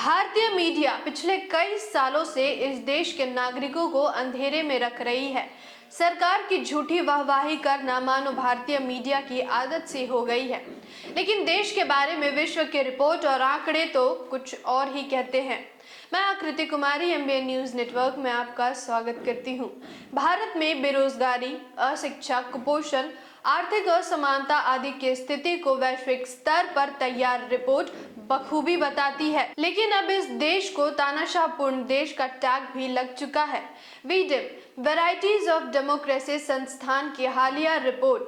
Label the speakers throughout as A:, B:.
A: भारतीय मीडिया पिछले कई सालों से इस देश के नागरिकों को अंधेरे में रख रही है। सरकार की झूठी वाहवाही करना मानो भारतीय मीडिया की आदत सी हो गई है। लेकिन देश के बारे में विश्व के रिपोर्ट और आंकड़े तो कुछ और ही कहते हैं। मैं आकृति कुमारी MBN न्यूज नेटवर्क में आपका स्वागत करती हूं। भारत में बेरोजगारी, अशिक्षा, कुपोषण, आर्थिक असमानता आदि की स्थिति को वैश्विक स्तर पर तैयार रिपोर्ट बखूबी बताती है। लेकिन अब इस देश को तानाशाहपूर्ण देश का टैग भी लग चुका है। वीडिम वैरायटीज ऑफ डेमोक्रेसी संस्थान की हालिया रिपोर्ट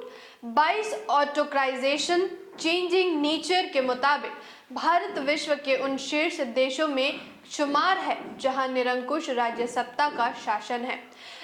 A: 22 ऑटोक्राइजेशन चेंजिंग नेचर के मुताबिक भारत विश्व के उन शीर्ष देशों में शुमार है जहां निरंकुश राज्य सत्ता का शासन है।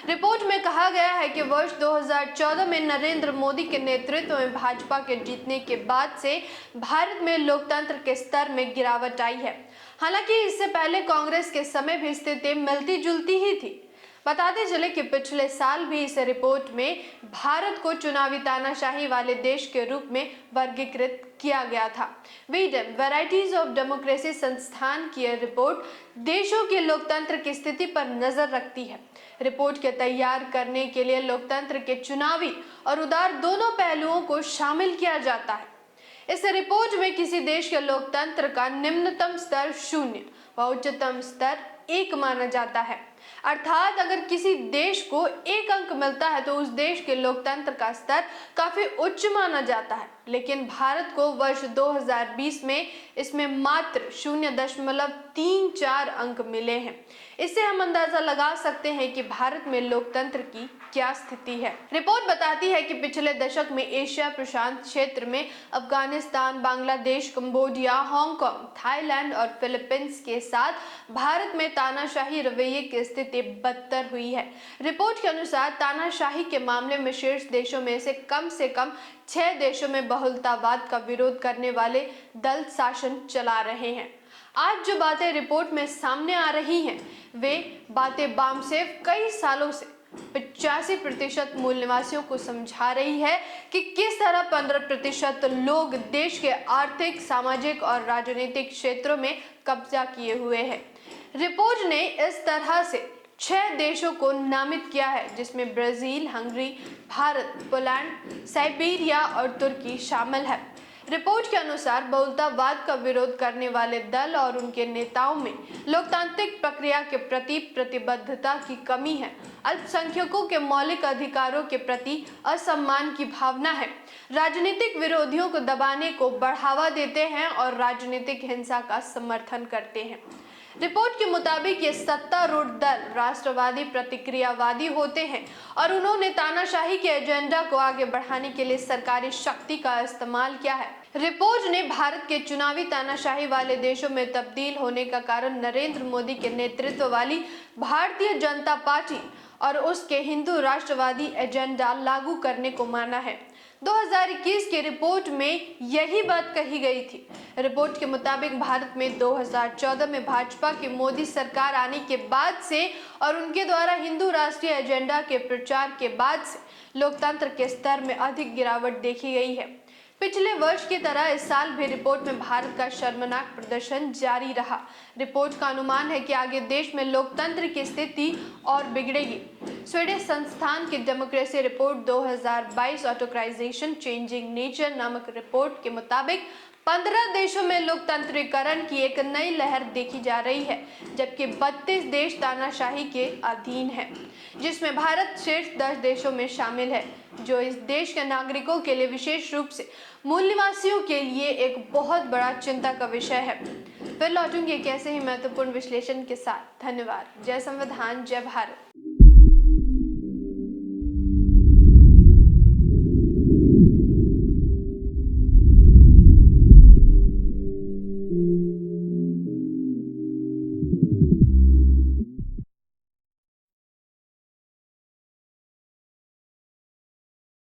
A: रिपोर्ट में कहा गया है कि वर्ष 2014 में नरेंद्र मोदी के नेतृत्व में भाजपा के जीतने के बाद से भारत में लोकतंत्र के स्तर में गिरावट आई है। हालांकि इससे पहले कांग्रेस के समय भी स्थिति मिलती जुलती ही थी। बताते चले कि पिछले साल भी इस रिपोर्ट में भारत को चुनावी तानाशाही वाले देश के रूप में वर्गीकृत किया गया था। वीडम वैरायटीज ऑफ डेमोक्रेसी संस्थान की यह रिपोर्ट देशों के लोकतंत्र की स्थिति पर नजर रखती है। रिपोर्ट के तैयार करने के लिए लोकतंत्र के चुनावी और उदार दोनों पहलुओं को शामिल किया जाता है। इस रिपोर्ट में किसी देश के लोकतंत्र का निम्नतम स्तर 0 व उच्चतम स्तर 1 माना जाता है। अर्थात अगर किसी देश को 1 अंक मिलता है तो उस देश के लोकतंत्र का स्तर काफी उच्च माना जाता है। लेकिन भारत को वर्ष 2020 में इसमें मात्र 0.34 अंक मिले हैं। इससे हम अंदाजा लगा सकते हैं कि भारत में लोकतंत्र की क्या स्थिति है। रिपोर्ट बताती है कि पिछले दशक में एशिया प्रशांत क्षेत्र में Afghanistan, Bangladesh, Cambodia, Hong Kong, Thailand और फिलीपींस के साथ भारत में तानाशाही रवैये की स्थिति बदतर हुई है। रिपोर्ट के अनुसार तानाशाही के मामले में शीर्ष देशों में से कम 6 देशों में बहुलतावाद का विरोध करने वाले दल शासन चला रहे हैं। आज जो बातें रिपोर्ट में सामने आ रही हैं, वे बातें बामसेफ कई सालों से 85% मूल निवासियों को समझा रही है कि किस तरह 15% लोग देश के आर्थिक, सामाजिक और राजनीतिक क्षेत्रों में कब्जा किए हुए हैं। रिपोर्ट ने इस तरह से 6 देशों को नामित किया है, जिसमें Brazil, Hungary, Bharat, Poland, Siberia और तुर्की शामिल है। रिपोर्ट के अनुसार बहुलतावाद का विरोध करने वाले दल और उनके नेताओं में लोकतांत्रिक प्रक्रिया के प्रति प्रतिबद्धता की कमी है, अल्पसंख्यकों के मौलिक अधिकारों के प्रति असम्मान की भावना है, राजनीतिक विरोधियों को दबाने को बढ़ावा देते हैं और राजनीतिक हिंसा का समर्थन करते हैं। रिपोर्ट के मुताबिक ये सत्तारूढ़ दल राष्ट्रवादी, प्रतिक्रियावादी होते हैं और उन्होंने तानाशाही के एजेंडा को आगे बढ़ाने के लिए सरकारी शक्ति का इस्तेमाल किया है। रिपोर्ट ने भारत के चुनावी तानाशाही वाले देशों में तब्दील होने का कारण नरेंद्र मोदी के नेतृत्व वाली भारतीय जनता पार्टी और उसके हिंदू राष्ट्रवादी एजेंडा लागू करने को माना है। 2021 की रिपोर्ट में यही बात कही गई थी। रिपोर्ट के मुताबिक भारत में 2014 में भाजपा की मोदी सरकार आने के बाद से और उनके द्वारा हिंदू राष्ट्रीय एजेंडा के प्रचार के बाद से लोकतंत्र के स्तर में अधिक गिरावट देखी गई है। पिछले वर्ष की तरह इस साल भी रिपोर्ट में भारत का शर्मनाक प्रदर्शन जारी रहा। रिपोर्ट का अनुमान है कि आगे देश में लोकतंत्र की स्थिति और बिगड़ेगी। स्वीडिश संस्थान की डेमोक्रेसी रिपोर्ट 2022 ऑटोक्राइजेशन चेंजिंग नेचर नामक रिपोर्ट के मुताबिक 15 देशों में लोकतंत्रीकरण की एक नई लहर देखी जा रही है, जबकि 32 देश तानाशाही के अधीन हैं, जिसमें भारत शीर्ष 10 देशों में शामिल है, जो इस देश के नागरिकों के लिए विशेष रूप से मूल निवासियों के लिए एक बहुत बड़ा चिंता का विषय है। फिर लौटूंगी एक ऐसे ही महत्वपूर्ण विश्लेषण के साथ। धन्यवाद। जय संविधान, जय भारत।